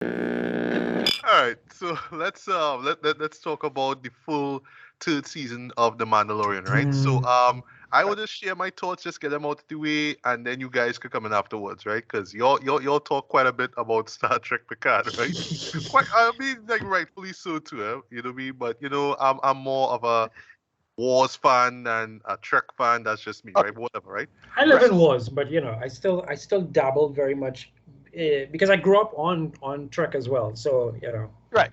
All right, so let's talk about the full third season of The Mandalorian, right? So I will just share my thoughts, just get them out of the way, and then you guys could come in afterwards, right? Because y'all talk quite a bit about Star Trek Picard, right? Quite, I mean, like rightfully so too, you know me. But I'm more of a Wars fan and a Trek fan. That's just me, right? Okay, Whatever, right? I live right, in So Wars, but I still dabble very much because I grew up on Trek as well. So right.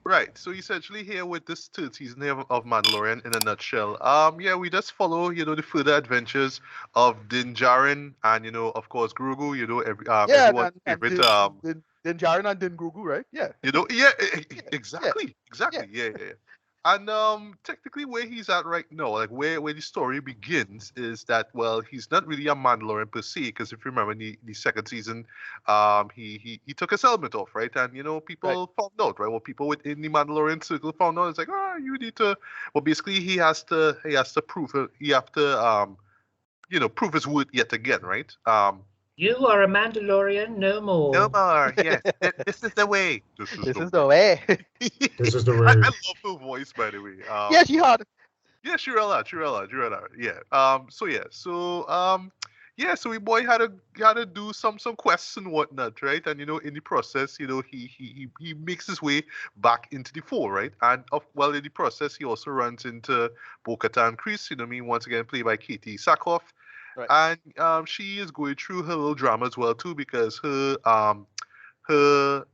Right. So essentially here with this third season here of Mandalorian in a nutshell. Yeah, we just follow, the further adventures of Din Djarin and of course Grogu, Yeah, everyone's and favorite Din Djarin and Din Grogu, right? Yeah, yeah, yeah, yeah, exactly, yeah. exactly, yeah, yeah, yeah. And technically, where he's at right now, like where the story begins, is that well, he's not really a Mandalorian per se, because if you remember in the second season, he took his helmet off, right? And Right. people found out, right? Well, people within the Mandalorian circle found out. It's like, oh, you need to. Well, basically, he has to prove it. He have to prove his worth yet again, right? you are a Mandalorian no No more. more. Yes, this is the way. This is This the is the way. This is the I way. love her voice, by the way. Yeah, she hard. Yeah, Shirella. Yeah. So we boy had to do some quests and whatnot, right? And in the process, he makes his way back into the fold, right? And in the process, he also runs into Bo-Katan Kryze, once again played by Katie Sackhoff, Right. and she is going through her little drama as well too because her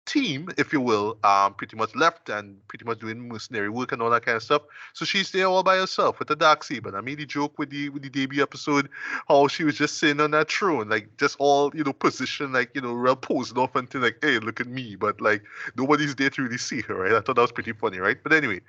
team, if you will, pretty much left and pretty much doing mercenary work and all that kind of stuff. So she's there all by herself with the dark saber. I made the joke with the debut episode, how she was just sitting on that throne, like just all positioned, like real posing off and thing, like, hey, look at me, but like nobody's there to really see her, right? I thought that was pretty funny, right? But anyway,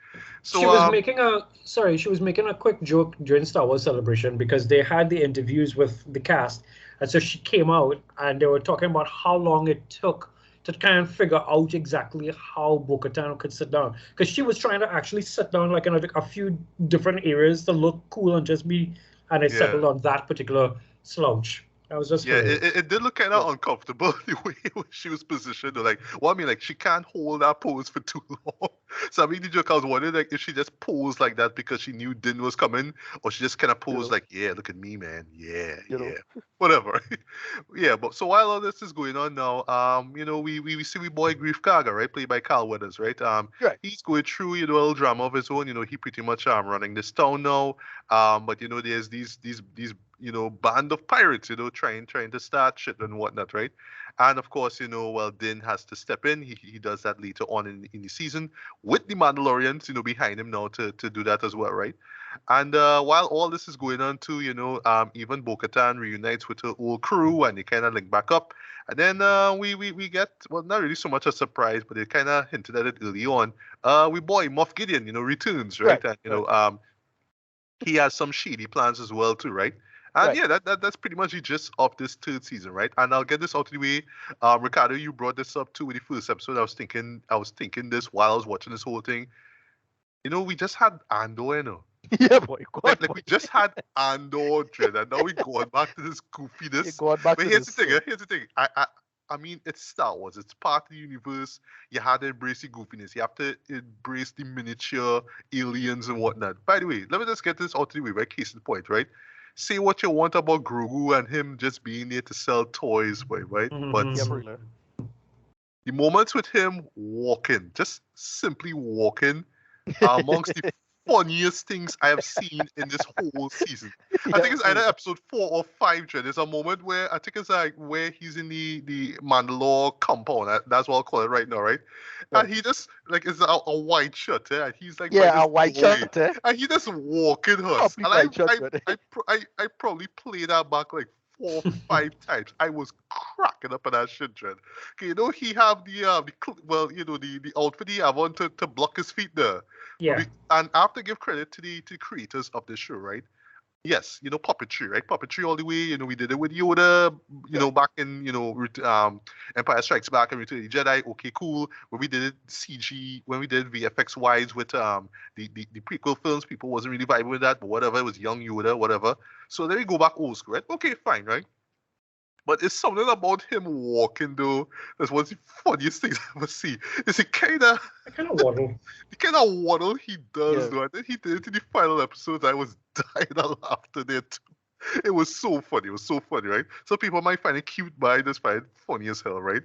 She so was making a sorry, she was making a quick joke during Star Wars Celebration because they had the interviews with the cast, and so she came out and they were talking about how long it took to kind of figure out exactly how Bo-Katan could sit down because she was trying to actually sit down like in a few different areas to look cool and just be, and I yeah. settled on that particular slouch. That was just Yeah, it, hilarious. it it did look kind Yeah. of uncomfortable the way she was positioned. Like, well, I mean, like she can't hold that pose for too long. So I mean, the joke I was wondering, like, if she just posed like that because she knew Din was coming, or she just kind of You posed know. like, yeah, look at me, man, yeah, You yeah, know. whatever. Yeah, but so while all this is going on now, we see we boy Grief Karga, right, played by Carl Weathers, right? Right. He's going through a little drama of his own. He pretty much running this town now. But there's these band of pirates, trying to start shit and whatnot, right? And of course, well, Din has to step in. He does that later on in the season with the Mandalorians, behind him now to do that as well, right? And while all this is going on too, even Bo-Katan reunites with her old crew and they kind of link back up. And then we get, well, not really so much a surprise, but they kind of hinted at it early on. We boy Moff Gideon, returns, right? Right. And Right. he has some shady plans as well too, right? And Right. yeah, that's pretty much the gist of this third season, right? And I'll get this out of the way. Ricardo, you brought this up too with the first episode. I was thinking this while I was watching this whole thing. We just had Andor, Yeah, boy. Go on, like boy. we just had Andor, Dread, and now we going back to this You're goofiness. going back But to here's the this. thing. Here's the thing. I mean, it's Star Wars. It's part of the universe. You have to embrace the goofiness. You have to embrace the miniature aliens and whatnot. By the way, let me just get this out of the way, right? Case in point, right? Say what you want about Grogu and him just being there to sell toys, right? But Yeah, for real. the moments with him walking, just simply walking, are amongst the funniest things I have seen in this whole season. I Yeah, think it's for either real. episode 4 or 5, Trent. There's a moment where I think it's like where he's in the Mandalore compound. That's what I'll call it right now, right? And Right. he just like it's a white shirt, and he's like by Yeah, this a white doorway, shirt, eh? and he just walking us. Complete And white shirt, brother. I probably played that back like 4 or 5 times. I was cracking up at that shit, Trent. Okay, he have the outfit he have on to block his feet there. But Yeah. and I have to give credit to the creators of the show, right? Yes, puppetry, right? Puppetry all the way. We did it with Yoda, Right. back in Empire Strikes Back and Return of the Jedi. Okay, cool. When we did it CG, when we did VFX wise with the prequel films, people wasn't really vibing with that, but whatever. It was young Yoda, whatever. So then we go back old school, right? Okay, fine, right? But it's something about him walking though. That's one of the funniest things I ever see. Is he I kind of waddle. the kind of waddle he does Yeah. though. And then he did it in the final episode. I was dying of laughter there too. It was so funny. It was so funny, right? Some people might find it cute, but I just find it funny as hell, right?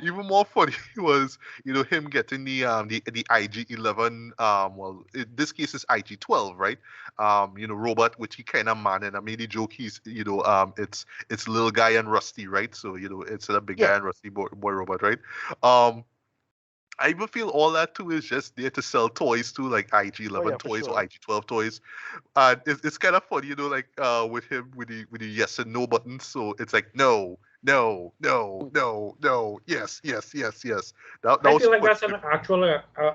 Even more funny was, him getting the IG-11. Well, in this case it's IG-12, right? Robot, which he kind of man, and I made the joke. He's, it's little guy and Rusty, right? So it's a big guy Yeah. and Rusty boy robot, right? Um, I even feel all that too is just there to sell toys too, like IG-11 Oh, yeah, for toys or sure. IG-12 toys. And it's kind of funny, like with him with the yes and no buttons. So it's like no, no, no, no, no, yes, yes, yes, yes. That I was feel like funny. that's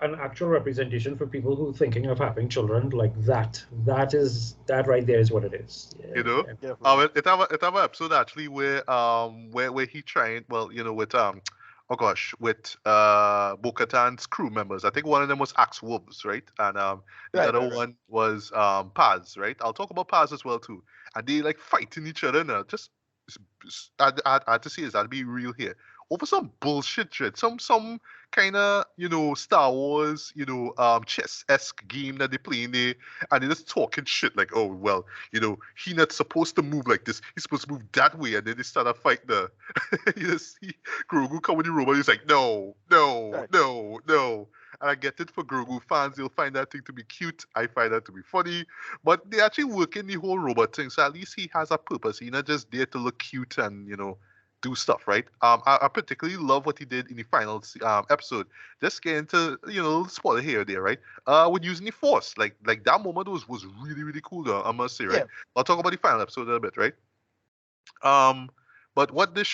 an actual representation for people who are thinking of having children. Like that right there is what it is. Yeah, You know. yeah. Yeah, for real. It have an episode actually where he trying, well, with oh gosh, with Bo-Katan's crew members. I think one of them was Axe Wolves, right? And the Right, other right, right. one was Paz, right? I'll talk about Paz as well too. And they like fighting each other now. Just I had to say is that'd be real here. Over some bullshit shit. Some kind of, Star Wars, chess-esque game that they play in there, and they're just talking shit like, oh well, he not supposed to move like this. He's supposed to move that way, and then they start a fight there. You just see Grogu come with the robot. He's like, no, no, Right. no, no. And I get it for Grogu fans. They'll find that thing to be cute. I find that to be funny. But they actually work in the whole robot thing. So at least he has a purpose. He's not just there to look cute and, do stuff, right? I particularly love what he did in the final episode. Just get into, spoiler here or there, right? With using the Force. Like that moment was really, really cool, though, I must say, right? Yeah. I'll talk about the final episode a little bit, right? But what the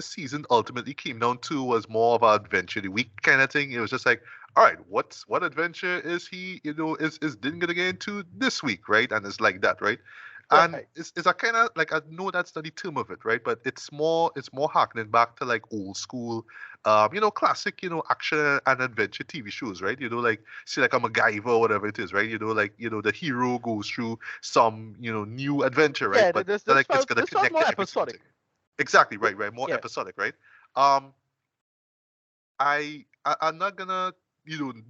season ultimately came down to was more of an adventure of the week kind of thing. It was just like, all right, what adventure is he, is Din gonna get into this week, right? And it's like that, right? And Right. it's a kind of like, I know that's not the term of it, right? But it's more harkening back to like old school, classic, action and adventure TV shows, right? Like say like a MacGyver or whatever it is, right? Like the hero goes through some new adventure, right? Yeah, But this like it's felt gonna this felt connect more to every single episodic. thing. Exactly, right, more Yeah. episodic, right? Um, I'm not gonna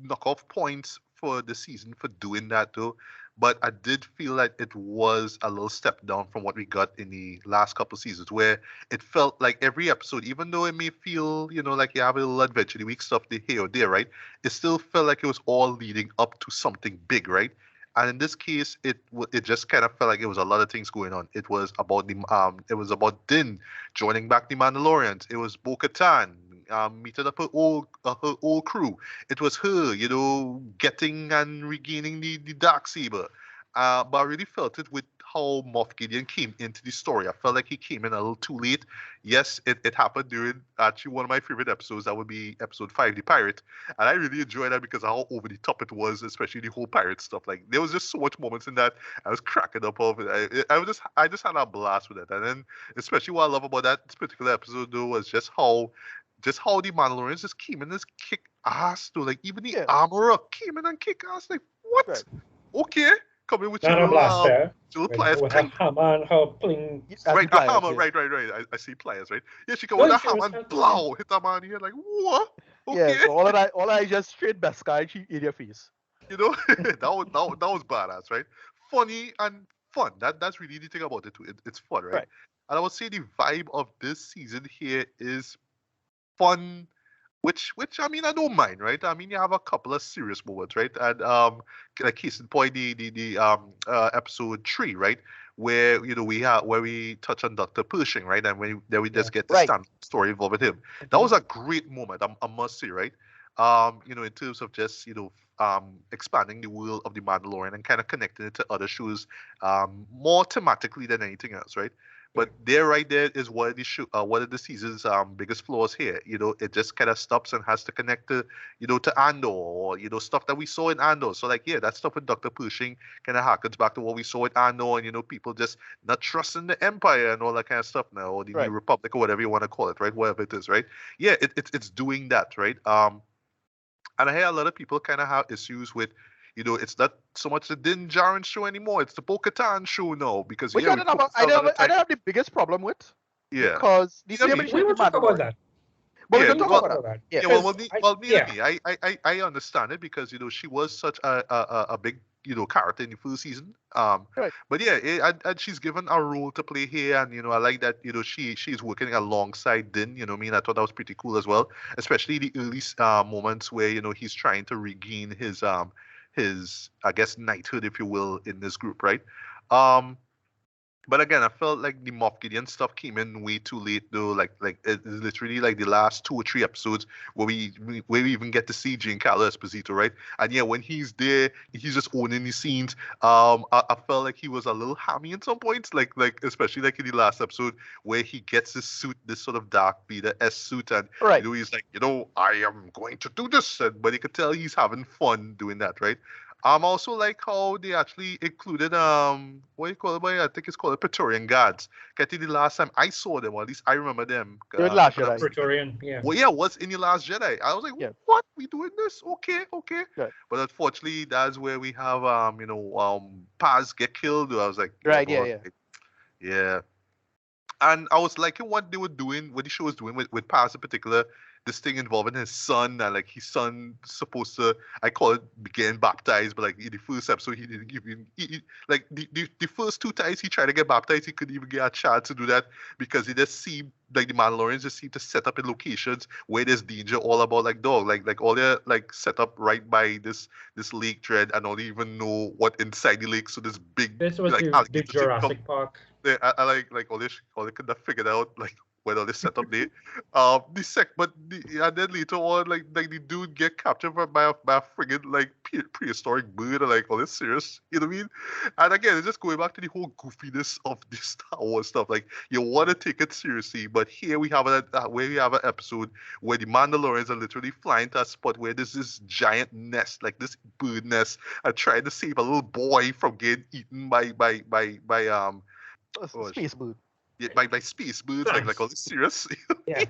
knock off points for the season for doing that though, but I did feel like it was a little step down from what we got in the last couple seasons, where it felt like every episode, even though it may feel like you have a little adventure the week stuff here or there, right? It still felt like it was all leading up to something big, right? And in this case, it just kind of felt like it was a lot of things going on. It was about Din joining back the Mandalorians. It was Bo-Katan meeting up her old crew. It was her, getting and regaining the dark saber. But I really felt it with how Moff Gideon came into the story. I felt like he came in a little too late. Yes, it happened during actually one of my favorite episodes. That would be episode 5, The Pirate. And I really enjoyed that because of how over the top it was, especially the whole pirate stuff. Like there was just so much moments in that. I was cracking up over it. I just had a blast with it. And then especially what I love about that particular episode though was just how the Mandalorians just came in and just kick ass though. Like even the Yeah. armorer came in and kick ass. Like what? Right. Okay, come in with your Not a little blaster. little pliers. With her hammer and her pling. Right, a pliers, hammer. yeah. Right. I see pliers. Right. Yeah, she come No, with a she was hammer and helping. blow, hit that man here. Like what? Okay. Yeah, so all I just straight best guy in your face. that was badass, right? Funny and fun. That's really the thing about it too. It's fun, right? Right. And I would say the vibe of this season here is fun, which I mean I don't mind, right? I mean you have a couple of serious moments, right? And like case in point, the episode 3, right? Where we touch on Dr. Pershing, right? And then we just get the Right. stand story involved with him. That was a great moment, I must say, right? In terms of just expanding the world of the Mandalorian and kind of connecting it to other shows, more thematically than anything else, right? But right there is one of the season's biggest flaws here. It just kind of stops and has to connect to to Andor, or stuff that we saw in Andor. So like that stuff with Dr. Pershing kind of harkens back to what we saw with Andor, and people just not trusting the Empire and all that kind of stuff now, or the Right. New Republic, or whatever you want to call it, right? Whatever it is, right? Yeah, it's doing that, right? And I hear a lot of people kind of have issues with, it's not so much the Din Djarin show anymore. It's the Bo-Katan show now because Which yeah, I we don't have, focus I a lot don't, of I time. don't have the biggest problem with. Yeah. because the Yeah, celebration We of will the talk about Mandalorian. that. But we Yeah, can talk well, about that. Yeah. yeah, well, Because me, I understand it because she was such a big character in the first season. Right. But yeah, and she's given a role to play here, and I like that she's working alongside Din. I mean, I thought that was pretty cool as well, especially the early moments where he's trying to regain his I guess knighthood, if you will, in this group, right? Um, but again, I felt like the Moff Gideon stuff came in way too late, though. Like it's literally like the last 2 or 3 episodes where we even get to see Giancarlo Esposito, right? And yeah, when he's there, he's just owning the scenes. I felt like he was a little hammy in some points, like especially like in the last episode where he gets his suit, this sort of Darth Vader S suit, and Right. he's like, I am going to do this, but you could tell he's having fun doing that, right? Also like how they actually included what do you call it? I think it's called Praetorian Guards. I think the last time I saw them, or at least I remember them. They're in Last because I Jedi. was- Praetorian, yeah. Well, yeah, what's in the Last Jedi? I was like, Yeah. what? We doing this? Okay, okay. Right. But unfortunately, that's where we have Paz get killed. I was like, Right, boy, yeah. yeah. And I was liking what they were doing, what the show was doing with Paz in particular. This thing involving his son, and like his son supposed to, I call it getting baptized, but like in the first episode, he didn't even, like the first 2 times he tried to get baptized, he couldn't even get a chance to do that because it just seemed like the Mandalorians just seem to set up in locations where there's danger all about like dog, like all they're like set up right by this lake dread, and don't even know what inside the lake. So this big This was like the alligator thing Jurassic Park. yeah, I like all they could have figured out like when all this setup there. And then later on like the dude get captured by a friggin' like prehistoric bird, or like all this serious, you know what I mean? And again, it's just going back to the whole goofiness of this Star Wars stuff. Like you want to take it seriously, but here we have an episode where the Mandalorians are literally flying to a spot where there's this giant nest, like this bird nest, and trying to save a little boy from getting eaten by Space bird. yeah, by space birds, like all this serious. Yeah.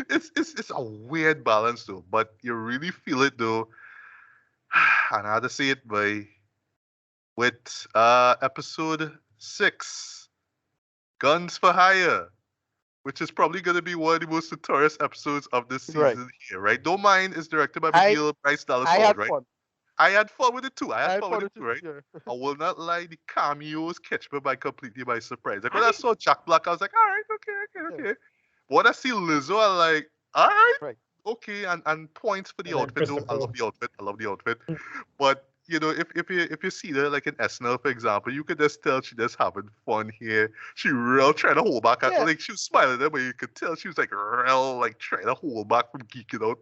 It's a weird balance though, but you really feel it though. And I had to say it with episode 6, Guns for Hire, which is probably gonna be one of the most notorious episodes of this season Right. here, right? Don't mind, it's directed by I- Miguel Bryce Dallas I Ford, had right? fun. I had fun with it too. I I had had fun fun with it too, right? Yeah. I will not lie, the cameos catch me completely by surprise. Like when I saw Jack Black, I was like, all right, okay. When I see Lizzo, I'm like, all right, Right. okay, and points for the And then outfit. Though. I love the outfit. But if you see her like in SNL, for example, you could just tell she just having fun here. She real trying to hold back. Yeah. Like she was smiling there, but you could tell she was like real like trying to hold back from geeking out.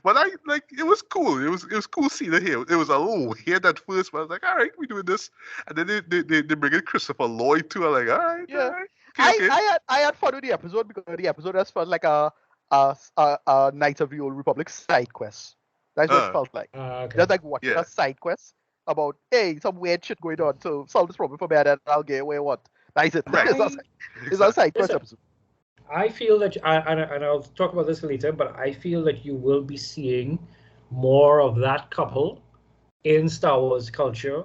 But I like it was cool. It was cool seeing her here. It was a little weird at first, but I was like, all right, we doing this. And then they bring in Christopher Lloyd too. I'm like, all right, Yeah. all right. Okay. I had fun with the episode because the episode just felt like a Knights of the Old Republic side quest. That's what it felt like. Okay. Just like watching Yeah. a side quest about, hey, some weird shit going on, so solve this problem for me and then I'll get away what. That's it. Right. It's a side quest Listen, episode. I feel that, and I'll talk about this later, but I feel that you will be seeing more of that couple in Star Wars culture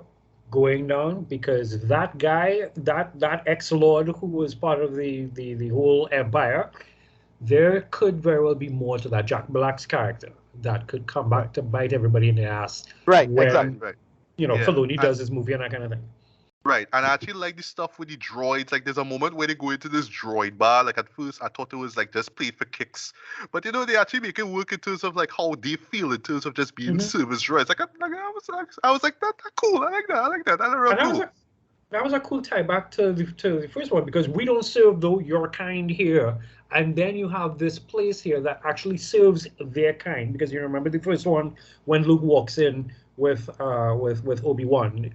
going down, because that guy, that ex-lord who was part of the whole empire, there could very well be more to that Jack Black's character that could come back to bite everybody in the ass. Right, when, exactly. Right. Yeah. Filoni does his movie and that kind of thing. Right, and I actually like the stuff with the droids. Like, there's a moment where they go into this droid bar. Like, at first, I thought it was like just played for kicks, but they actually make it work in terms of like how they feel in terms of just being service droids. I was like, that's cool. I like that. That's real cool. That was a cool tie back to the first one, because we don't serve your kind here, and then you have this place here that actually serves their kind. Because you remember the first one when Luke walks in with Obi-Wan,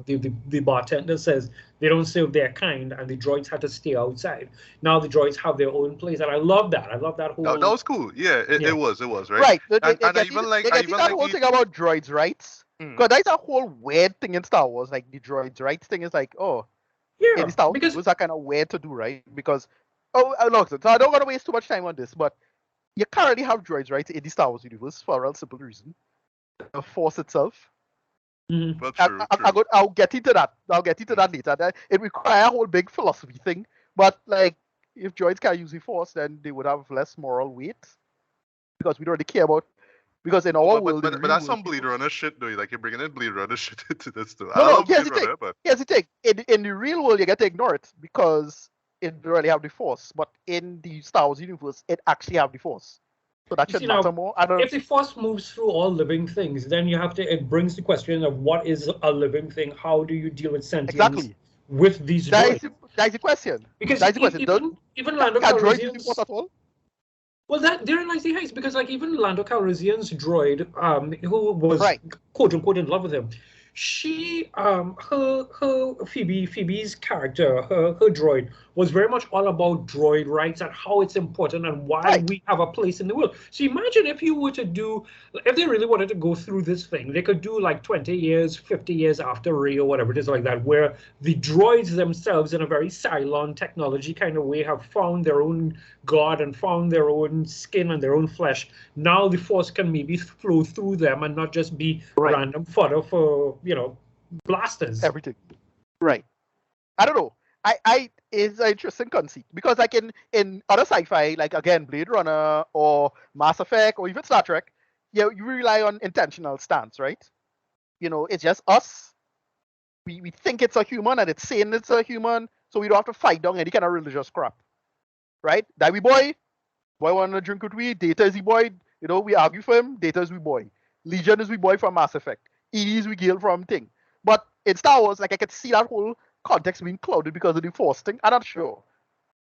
the bartender says they don't serve their kind, and the droids had to stay outside. Now the droids have their own place, and I love that. I love that whole. That was cool. Yeah, it was right. Right. And I even like that whole thing about droids, right? Because that's a whole weird thing in Star Wars. Like the droids, right? Thing is like, in Star Wars, it was that kind of weird to do, right? Because look, so I don't want to waste too much time on this, but you currently have droids, right, in the Star Wars universe for a simple reason: the Force itself. Well, true. I'll get into that. I'll get into that later. It requires a whole big philosophy thing, but like if droids can't use the Force, then they would have less moral weight because we don't really care about. Because in our world, but that's some Blade Runner shit, though. Like you're bringing in Blade Runner shit into this, too. I no. love Blade Runner, but Here's the thing. In the real world, you get to ignore it because it don't really have the Force. But in the Star Wars universe, it actually have the Force. So that should matter more. If the Force moves through all living things, then it brings the question of what is a living thing? How do you deal with sentience with these droids? That's the question. Because that's the question. Even Lando Calrissian's... At all? Well, therein lies the heist, because like even Lando Calrissian's droid, who was quote unquote in love with him, she Phoebe's character, her droid was very much all about droid rights and how it's important and why we have a place in the world. So imagine if they really wanted to go through this thing, they could do like 20 years, 50 years after Rey or whatever it is like that, where the droids themselves in a very Cylon technology kind of way have found their own god and found their own skin and their own flesh. Now the Force can maybe flow through them and not just be random fodder for, blasters. Everything. Right. I don't know. I is an interesting conceit because like in other sci-fi, like again Blade Runner or Mass Effect or even Star Trek, you rely on intentional stance, right? It's just us. We think it's a human and it's saying it's a human, so we don't have to fight down any kind of religious crap, right? That we boy want to drink with we. Data is the boy. We argue for him. Data is we boy. Legion is we boy from Mass Effect. ED is we Gale from Thing. But in Star Wars, like I could see that whole context being clouded because of the Force thing. I'm not sure.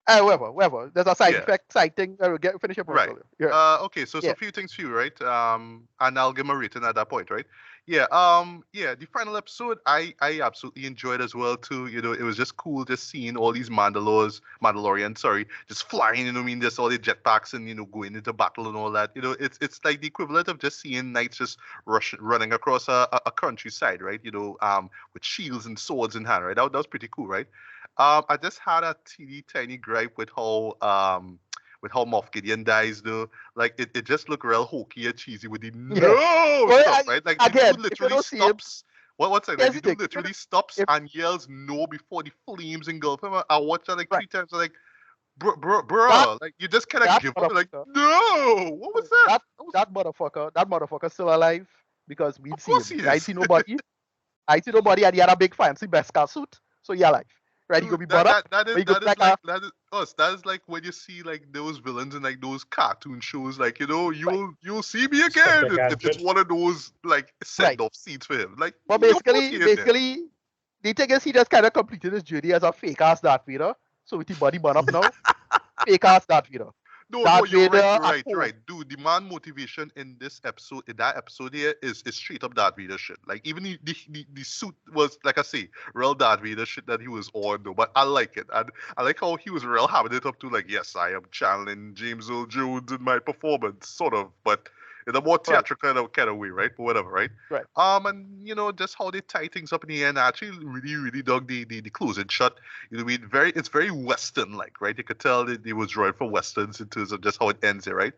Whatever. There's a side thing. Finish your point. Right. Yeah. Okay. So a few things for you, right? And I'll give my rating at that point, right? Yeah. The final episode, I absolutely enjoyed as well too. It was just cool just seeing all these Mandalorians, just flying. Just all the jetpacks and going into battle and all that. It's like the equivalent of just seeing knights just running across a countryside, right? With shields and swords in hand, right? That was pretty cool, right? I just had a teeny tiny gripe with how Moff Gideon dies though. Like it just looked real hokey and cheesy with the stuff, right? Like the dude literally stops. What's that? Like the dude literally stops and yells no before the flames engulf him. I watched that like 3 times. I'm like, bro, like you just kind of give up. Like, no, what was that? That motherfucker still alive because we'd see him. I see nobody. And he had a big fancy Beskar suit, so he alive. Right, you go be brought up. That is like when you see like those villains in like those cartoon shows, like you'll see me again if it's one of those like send off scenes for him. Like, but basically, the thing is he just kind of completed his journey as a fake ass Darth Vader. So with the body burn up now, fake ass Darth Vader. No, you're right. Dude, the man motivation in that episode here is straight up Darth Vader shit. Like even the suit was, like I say, real Darth Vader shit that he was on though. But I like it. And I like how he was real having it up to like, yes, I am channeling James Earl Jones in my performance, sort of, but in a more theatrical kind of way, right? But whatever, right? Right. And just how they tie things up in the end. I actually really, really dug the closing shot. It's very Western like, right? You could tell that it was drawn from Westerns in terms of just how it ends here, right?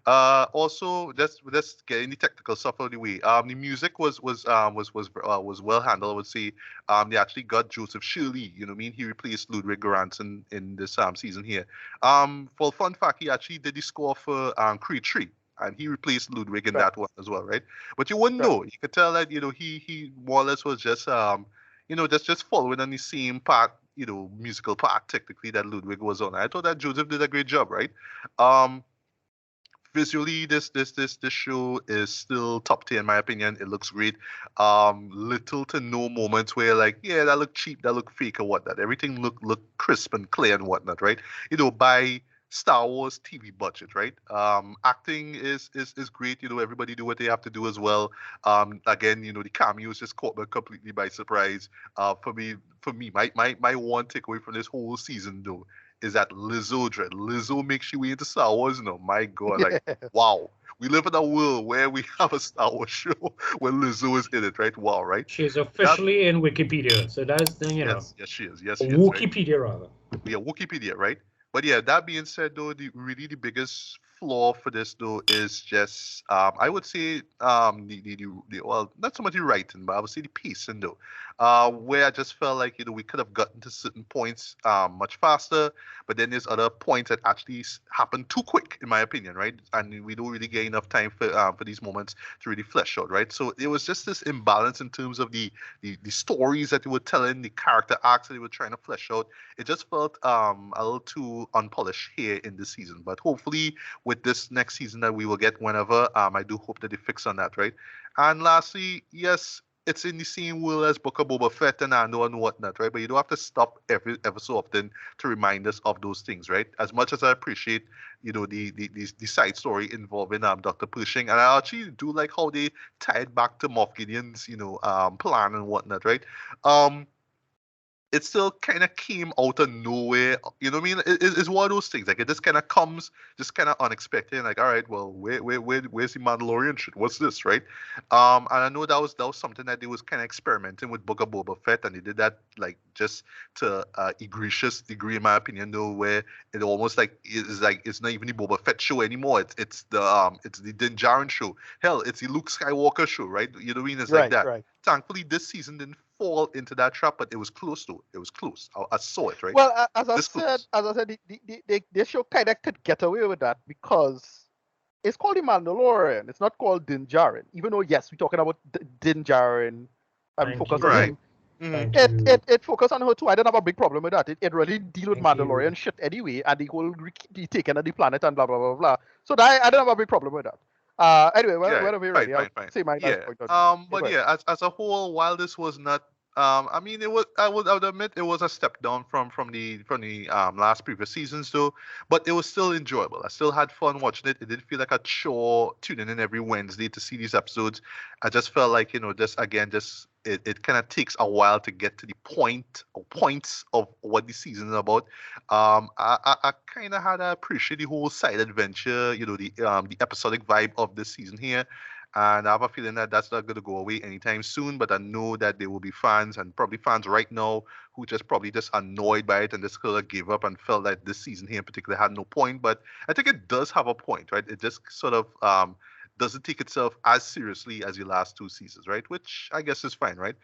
Also, just getting the technical stuff out of the way. The music was well handled. I would say. They actually got Joseph Shirley. He replaced Ludwig Göransson in this season here. For fun fact, he actually did the score for Creed 3. And he replaced Ludwig in that one as well, right? But you wouldn't know. You could tell that he more or less was just just following on the same part, musical part technically that Ludwig was on. I thought that Joseph did a great job, right? Visually, this show is still top tier in my opinion. It looks great. Little to no moments where like, yeah, that looked cheap, that looked fake or whatnot. Everything looked crisp and clear and whatnot, right? By Star Wars TV budget, right? Acting is great. Everybody do what they have to do as well. Again, the cameos just caught me completely by surprise. For me, my one takeaway from this whole season though is that Lizzo makes you way into Star Wars. My God, like wow. We live in a world where we have a Star Wars show where Lizzo is in it, right? Wow, right? She's officially in Wikipedia, so that's the Yes, she is. Yes, Wikipedia, right? Rather. Yeah, Wikipedia, right? But yeah, that being said, though, the biggest flaw for this though is just I would say well, not so much the writing, but I would say the pacing though. where I just felt like we could have gotten to certain points much faster, but then there's other points that actually happen too quick, in my opinion, right? And we don't really get enough time for these moments to really flesh out, right? So it was just this imbalance in terms of the stories that they were telling, the character arcs that they were trying to flesh out. It just felt a little too unpolished here in this season. But hopefully, with this next season that we will get whenever, I do hope that they fix on that, right? And lastly, yes, it's in the same world as Book of Boba Fett and Andor and whatnot, right? But you don't have to stop ever so often to remind us of those things, right? As much as I appreciate, the side story involving Dr. Pershing, and I actually do like how they tied back to Moff Gideon's, plan and whatnot, right? It still kind of came out of nowhere. You know what I mean? It's one of those things. Like, it just kind of comes just kind of unexpected. Like, all right, well, where's the Mandalorian shit? What's this, right? And I know that was something that they was kind of experimenting with Book of Boba Fett, and they did that like just to egregious degree, in my opinion, though, where it almost it's not even the Boba Fett show anymore. It's the Din Djarin show. Hell, it's the Luke Skywalker show, right? You know what I mean? It's like that. Right. Thankfully, this season didn't fall into that trap, but it was close to it. It was close. I saw it, right? Well, as I said, the show kind of could get away with that because it's called the Mandalorian. It's not called Din Djarin. Even though, yes, we're talking about Din Djarin and focus on him. Mm-hmm. It focused on her too. I don't have a big problem with that. It really deal with Mandalorian shit anyway, and the whole taking of the planet and blah blah blah blah. So I don't have a big problem with that. Anyway, whenever we're ready, I'll say my last point. But yeah, as a whole, while this was not, I mean, it was. I would admit it was a step down from the last previous seasons, though. But it was still enjoyable. I still had fun watching it. It didn't feel like a chore tuning in every Wednesday to see these episodes. I just felt like it kind of takes a while to get to the points of what the season is about. I kind of had to appreciate the whole side adventure, the episodic vibe of this season here. And I have a feeling that that's not going to go away anytime soon. But I know that there will be fans, and probably fans right now, who probably just annoyed by it and just sort of gave up and felt that this season here in particular had no point. But I think it does have a point, right? It just sort of doesn't take itself as seriously as the last two seasons, right? Which I guess is fine, right?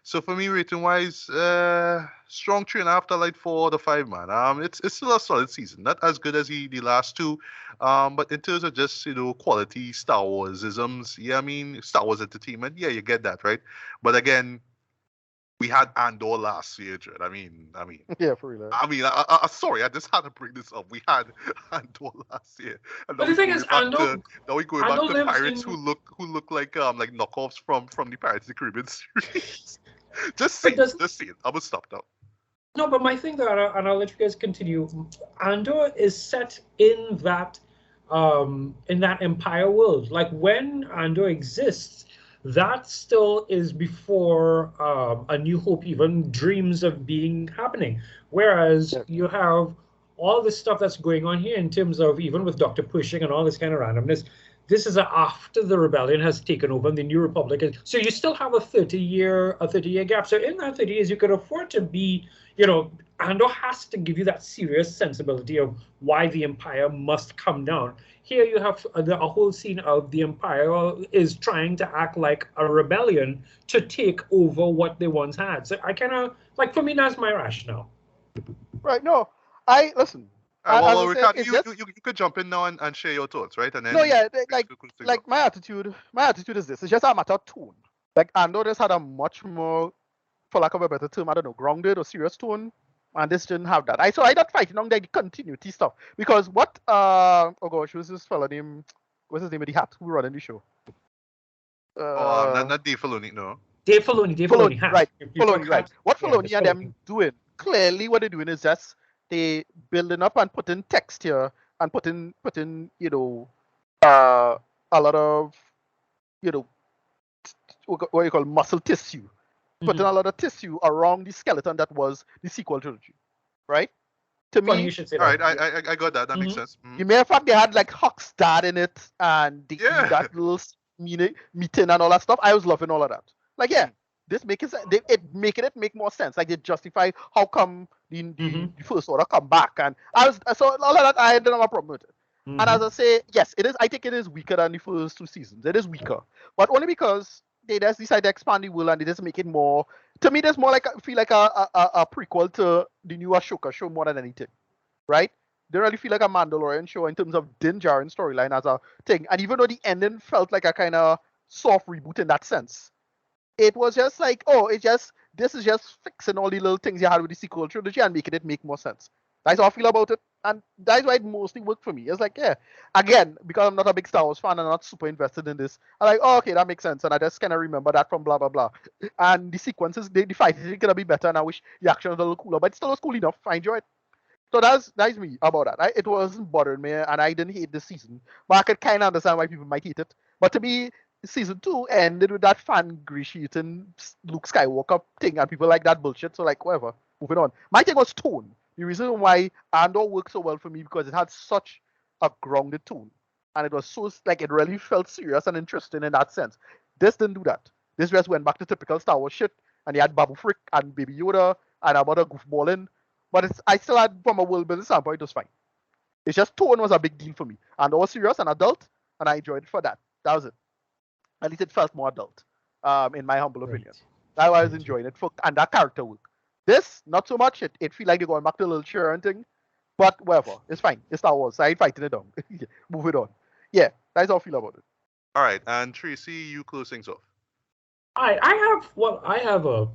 So for me, rating-wise, strong 3.5 out of 4 out of 5, man. It's still a solid season, not as good as the last two, but in terms of just quality Star Wars-isms, yeah, I mean Star Wars entertainment, yeah, you get that, right? But again, we had Andor last year, Jared. I mean. Yeah, for real. I mean, sorry, I just had to bring this up. We had Andor last year. And but the thing is, Andor. Now we going back to pirates who look like knockoffs from the Pirates of the Caribbean series. just see it. I'm gonna stop now. No, but my thing, though, and I'll let you guys continue. Andor is set in that Empire world. Like, when Andor exists, that still is before A New Hope even dreams of being happening. Whereas you have all this stuff that's going on here in terms of even with Dr. Pershing and all this kind of randomness. This is after the rebellion has taken over and the New Republic. So you still have a 30-year gap. So in that 30 years, you could afford to be, Andor has to give you that serious sensibility of why the Empire must come down. Here you have a whole scene of the Empire is trying to act like a rebellion to take over what they once had. So I kind of, for me, that's my rationale. Right, no, listen. Well, Ricardo, you could jump in now and share your thoughts, right? And then my attitude is this. It's just a matter of tone. Like, Andor just had a much more, for lack of a better term, I don't know, grounded or serious tone, and this didn't have that. So I not fighting on the continuity stuff because what who's this fella name? What's his name with the hat? Who running the show? Not Dave Filoni, no. Dave Filoni, right? Filoni, right? What Filoni and them doing? Clearly, what they're doing is just they building up and putting text here and putting a lot of what you call muscle tissue, putting a lot of tissue around the skeleton that was the sequel trilogy, right? To me, you should say that. Right, I got that. That makes sense. You may have fact they had like Huck's dad in it and that little meeting and all that stuff. I was loving all of that. Like, yeah. This make it make more sense. Like, they justify how come the First Order come back, and so all of that I didn't have a problem with it. And as I say, yes, it is. I think it is weaker than the first two seasons. It is weaker, but only because they just decide to expand the world and they just make it more. To me, there's more like feel like a prequel to the new Ashoka show more than anything, right? They really feel like a Mandalorian show in terms of Din Djarin storyline as a thing. And even though the ending felt like a kind of soft reboot in that sense, it was just like, oh, this is just fixing all the little things you had with the sequel trilogy and making it make more sense. That's how I feel about it. And that's why it mostly worked for me. It's like, yeah, again, because I'm not a big Star Wars fan and I'm not super invested in this, I'm like, oh, okay, that makes sense. And I just kind of remember that from blah, blah, blah. And the sequences, the fighting is going to be better, and I wish the action was a little cooler, but it still was cool enough. I enjoyed it. So that's me about that. It wasn't bothering me, and I didn't hate this season. But I could kind of understand why people might hate it. But to me, season 2 ended with that fan ingratiating Luke Skywalker thing, and people like that bullshit. So, like, whatever. Moving on. My thing was tone. The reason why Andor worked so well for me because it had such a grounded tone, and it was so like it really felt serious and interesting in that sense. This didn't do that. This just went back to typical Star Wars shit, and you had Babu Frick and Baby Yoda and about a goofballing. But I still had, from a world building standpoint, it was fine. It's just tone was a big deal for me, and I was serious and adult, and I enjoyed it for that. That was it. At least it felt more adult, in my humble opinion. That's why I was enjoying it and that character work. This, not so much. It feel like you're going back to a little Sharon thing, but whatever. It's fine. It's Star Wars. I ain't fighting it down. Move it on. Yeah, that's how I feel about it. All right, and Tracy, you close things off. I have a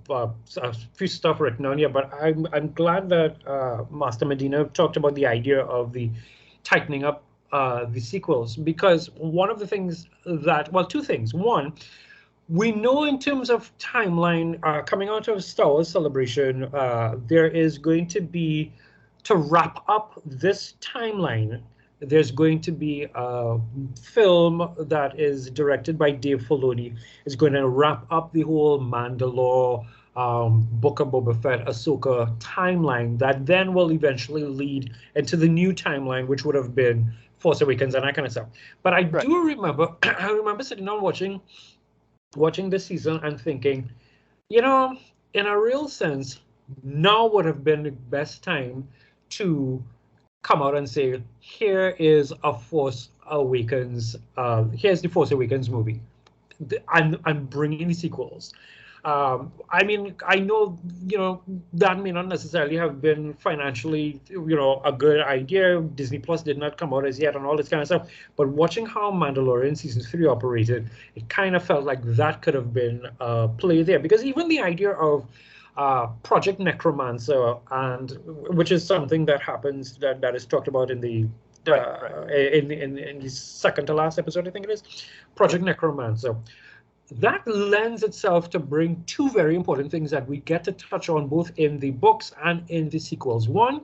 few stuff written on here, but I'm glad that Master Medina talked about the idea of the tightening up the sequels, because one of the things that, well, two things. One, we know in terms of timeline, coming out of Star Wars Celebration, there is going to be, to wrap up this timeline, there's going to be a film that is directed by Dave Filoni. It's going to wrap up the whole Mandalore, Book of Boba Fett, Ahsoka timeline that then will eventually lead into the new timeline, which would have been Force Awakens and that kind of stuff. But I do remember, I remember sitting down watching this season and thinking, you know, in a real sense, now would have been the best time to come out and say, here is a Force Awakens, here's the Force Awakens movie. I'm bringing the sequels. I mean, I know, you know, that may not necessarily have been financially, you know, a good idea. Disney Plus did not come out as yet and all this kind of stuff. But watching how Mandalorian Season 3 operated, it kind of felt like that could have been a play there. Because even the idea of Project Necromancer, and which is something that happens, that is talked about in the in the second to last episode, I think it is, Project Necromancer. That lends itself to bring two very important things that we get to touch on both in the books and in the sequels. One,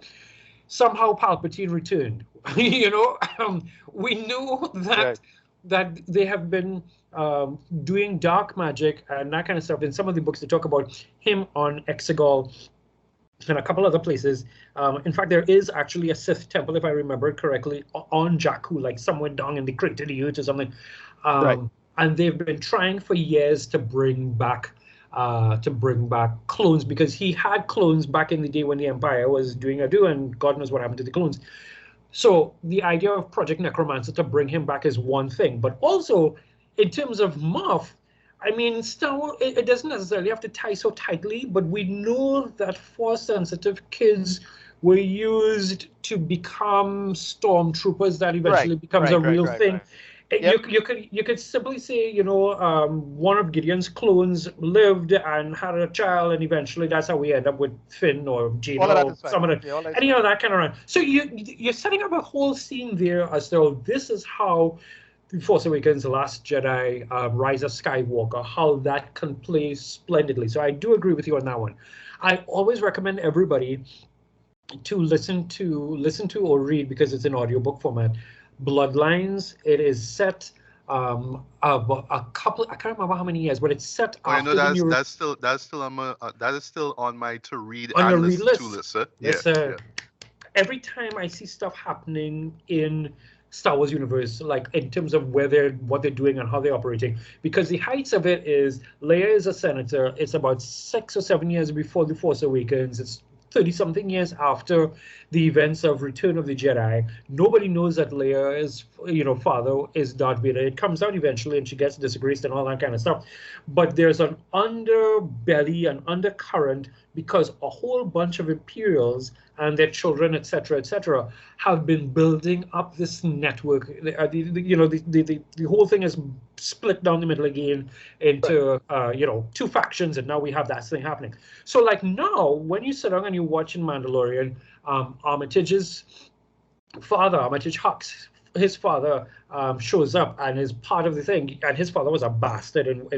somehow Palpatine returned. You know, we knew that that they have been doing dark magic and that kind of stuff. In some of the books, they talk about him on Exegol and a couple other places. In fact, there is actually a Sith temple, if I remember it correctly, on Jakku, like somewhere down in the crater of the Earth or something. And they've been trying for years to bring back clones, because he had clones back in the day when the Empire was doing a do, and God knows what happened to the clones. So the idea of Project Necromancer to bring him back is one thing, but also in terms of Moff, I mean, Star Wars, it doesn't necessarily have to tie so tightly, but we know that Force-sensitive kids were used to become stormtroopers. That eventually becomes a real thing. Yep. You could simply say, you know, one of Gideon's clones lived and had a child, and eventually that's how we end up with Finn or Jaina or some of the, and you know, that kind of run. So you're setting up a whole scene there as though this is how The Force Awakens, Last Jedi, Rise of Skywalker, how that can play splendidly. So I do agree with you on that one. I always recommend everybody to listen to or read, because it's in audiobook format, Bloodlines. It is set a couple, I can't remember how many years, but it's set after. I know that is still on my to read on and listen list. To list. Yeah. Every time I see stuff happening in Star Wars universe, like in terms of what they're doing and how they're operating, because the heights of it is Leia is a senator. It's about 6 or 7 years before The Force Awakens. It's 30-something years after the events of Return of the Jedi. Nobody knows that Leia's, father is Darth Vader. It comes out eventually, and she gets disgraced and all that kind of stuff. But there's an underbelly, an undercurrent, because a whole bunch of Imperials and their children, etc., have been building up this network. The whole thing is split down the middle again into two factions, and now we have that thing happening. So like now, when you sit down and you're watching Mandalorian, Armitage's father, Armitage Hux, his father shows up and is part of the thing. And his father was a bastard in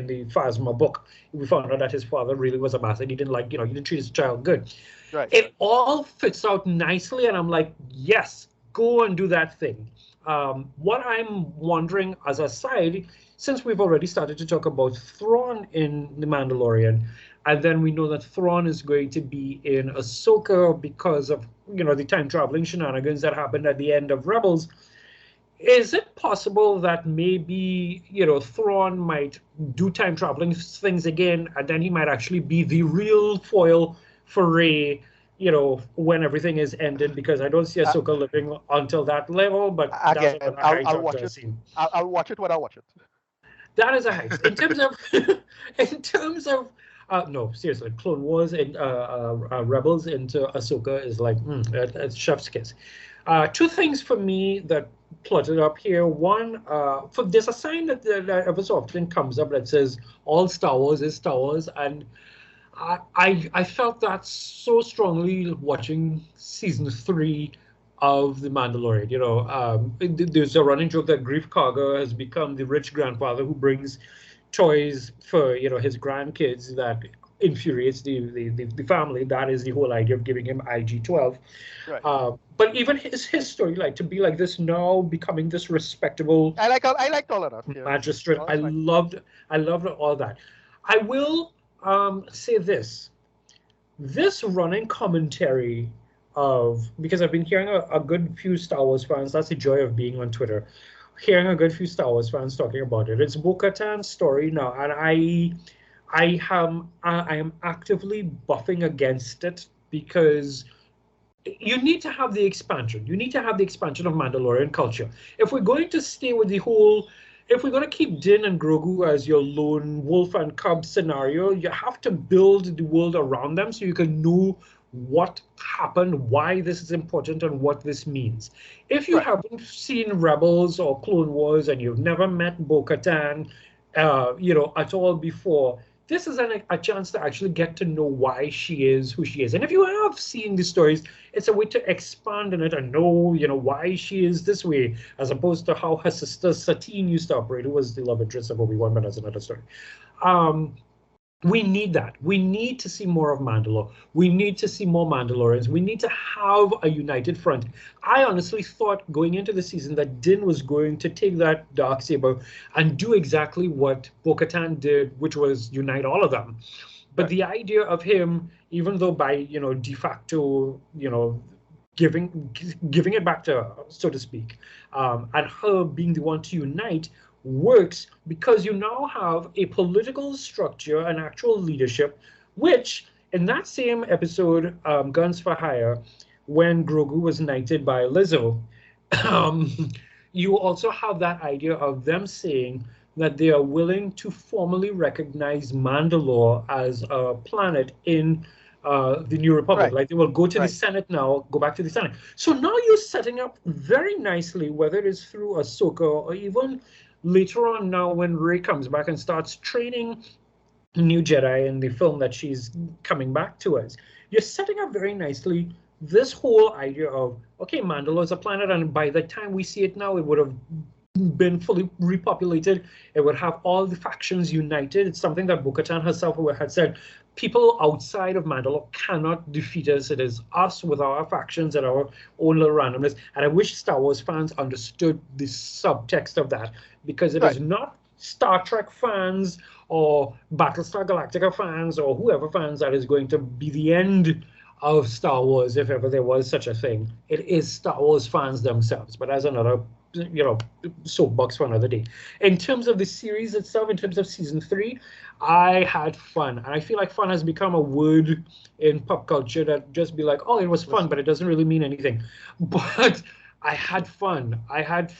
the Phasma book. We found out that his father really was a bastard. He didn't he didn't treat his child good. Right. It all fits out nicely, and I'm like, yes, go and do that thing. What I'm wondering as a side, since we've already started to talk about Thrawn in The Mandalorian, and then we know that Thrawn is going to be in Ahsoka because of, the time-traveling shenanigans that happened at the end of Rebels. Is it possible that maybe, Thrawn might do time-traveling things again, and then he might actually be the real foil for Rey, when everything is ended? Because I don't see Ahsoka living until that level, but again, I'll watch it. I'll watch it when I watch it. That is a heist. In terms of, no, seriously, Clone Wars and Rebels into Ahsoka is like it's chef's kiss. Two things for me that plotted up here. One, there's a sign that ever so often comes up that says all Star Wars is Star Wars, and I felt that so strongly watching season 3 of The Mandalorian. There's a running joke that Grief Karga has become the rich grandfather who brings toys for his grandkids that infuriates the family. That is the whole idea of giving him IG-12. Right. But even his story, to be like this now, becoming this respectable. I liked all of that. Yeah. Magistrate. I loved all that. I will say this running commentary of, because I've been hearing a good few Star Wars fans. That's the joy of being on Twitter. Hearing a good few Star Wars fans talking about it. It's Bo-Katan's story now, and I am actively buffing against it, because you need to have the expansion. You need to have the expansion of Mandalorian culture. If we're going to stay with if we're going to keep Din and Grogu as your lone wolf and cub scenario, you have to build the world around them so you can know what happened, why this is important, and what this means. If you haven't seen Rebels or Clone Wars and you've never met Bo-Katan, at all before, this is a chance to actually get to know why she is who she is. And if you have seen the stories, it's a way to expand on it and know, why she is this way, as opposed to how her sister Satine used to operate, who was the love interest of Obi-Wan, but that's another story. We need that. We need to see more of Mandalore. We need to see more Mandalorians. We need to have a united front. I honestly thought going into the season that Din was going to take that Darksaber and do exactly what Bo-Katan did, which was unite all of them. But the idea of him, even though by, de facto, giving it back to her, so to speak, and her being the one to unite, works because you now have a political structure, an actual leadership, which in that same episode, Guns for Hire, when Grogu was knighted by Lizzo, you also have that idea of them saying that they are willing to formally recognize Mandalore as a planet in the New Republic. Like they will go to the Senate now, go back to the Senate. So now you're setting up very nicely, whether it is through Ahsoka or even later on now when Rey comes back and starts training new Jedi in the film that she's coming back to us. You're setting up very nicely this whole idea of, okay, Mandalore is a planet, and by the time we see it now, it would have been fully repopulated. It would have all the factions united. It's something that Bo-Katan herself had said. People outside of Mandalore cannot defeat us. It is us with our factions and our own little randomness. And I wish Star Wars fans understood the subtext of that, because it is not Star Trek fans or Battlestar Galactica fans or whoever fans that is going to be the end of Star Wars, if ever there was such a thing. It is Star Wars fans themselves. But that's another soapbox for another day. In terms of the series itself, in terms of season 3, I had fun, and I feel like fun has become a word in pop culture that just be like, oh, it was fun, but it doesn't really mean anything. But I had fun. I had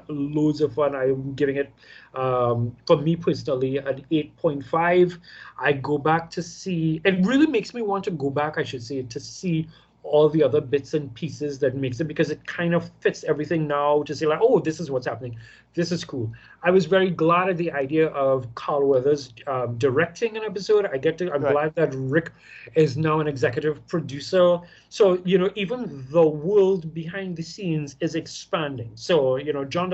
loads of fun. I'm giving it, for me personally, an 8.5. I go back to see. It really makes me want to go back, I should say, to see all the other bits and pieces that makes it, because it kind of fits everything now to say like, oh, this is what's happening. This is cool. I was very glad at the idea of Carl Weathers directing an episode. I'm glad that Rick is now an executive producer. So, even the world behind the scenes is expanding. So, John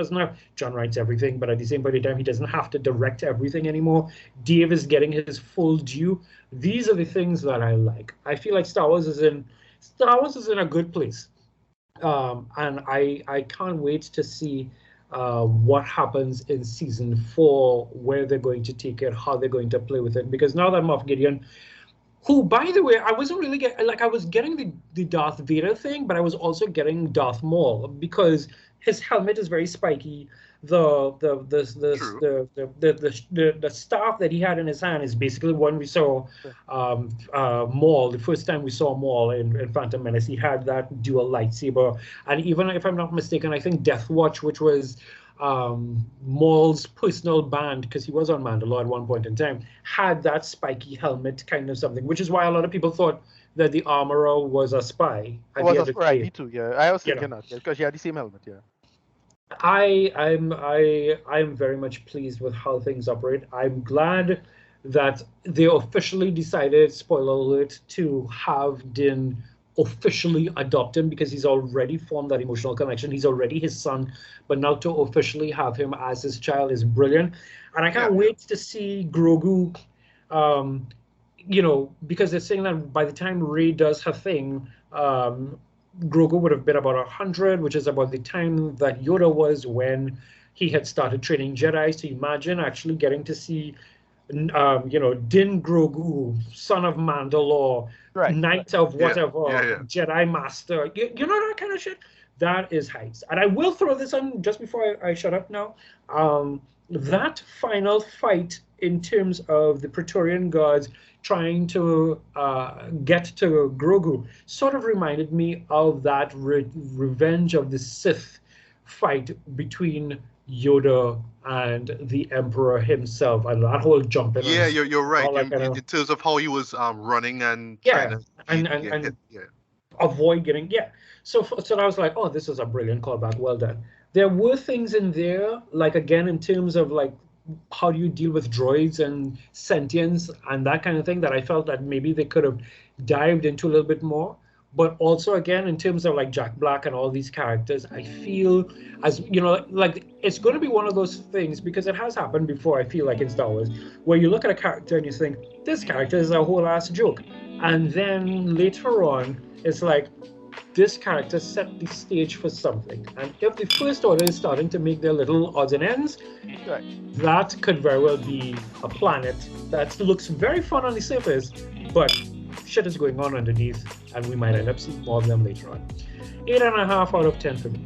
writes everything, but at the same point in time, he doesn't have to direct everything anymore. Dave is getting his full due. These are the things that I like. I feel like Star Wars is in a good place, and I can't wait to see what happens in season 4, where they're going to take it, how they're going to play with it. Because now that Moff Gideon, who, by the way, I wasn't really I was getting the Darth Vader thing, but I was also getting Darth Maul, because his helmet is very spiky. The staff that he had in his hand is basically when we saw Maul, the first time we saw Maul in Phantom Menace. He had that dual lightsaber, and even if I'm not mistaken, I think Death Watch, which was Maul's personal band, because he was on Mandalore at one point in time, had that spiky helmet kind of something, which is why a lot of people thought that the armorer was a spy. Me too, yeah. I was thinking that, because he had the same helmet, yeah. I'm very much pleased with how things operate. I'm glad that they officially decided, spoiler alert, to have Din officially adopt him, because he's already formed that emotional connection. He's already his son, but now to officially have him as his child is brilliant. And I can't wait to see Grogu, because they're saying that by the time Rey does her thing, Grogu would have been about 100, which is about the time that Yoda was when he had started training Jedi. So imagine actually getting to see, Din Grogu, son of Mandalore, knight of whatever, Jedi master, you know that kind of shit? That is heights. And I will throw this on just before I shut up now. That final fight in terms of the Praetorian Guards trying to get to Grogu sort of reminded me of that Revenge of the Sith fight between Yoda and the Emperor himself, and that whole jumping. Yeah, you're right. In terms of how he was running and trying to avoid getting So I was like, oh, this is a brilliant callback. Well done. There were things in there, like again in terms of like how do you deal with droids and sentience and that kind of thing, that I felt that maybe they could have dived into a little bit more. But also, again, in terms of like Jack Black and all these characters, I feel as, like it's going to be one of those things, because it has happened before, I feel like in Star Wars, where you look at a character and you think, this character is a whole ass joke. And then later on, it's like, this character set the stage for something. And if the First Order is starting to make their little odds and ends, that could very well be a planet that looks very fun on the surface, but shit is going on underneath, and we might end up seeing more of them later on. 8.5 out of 10 for me.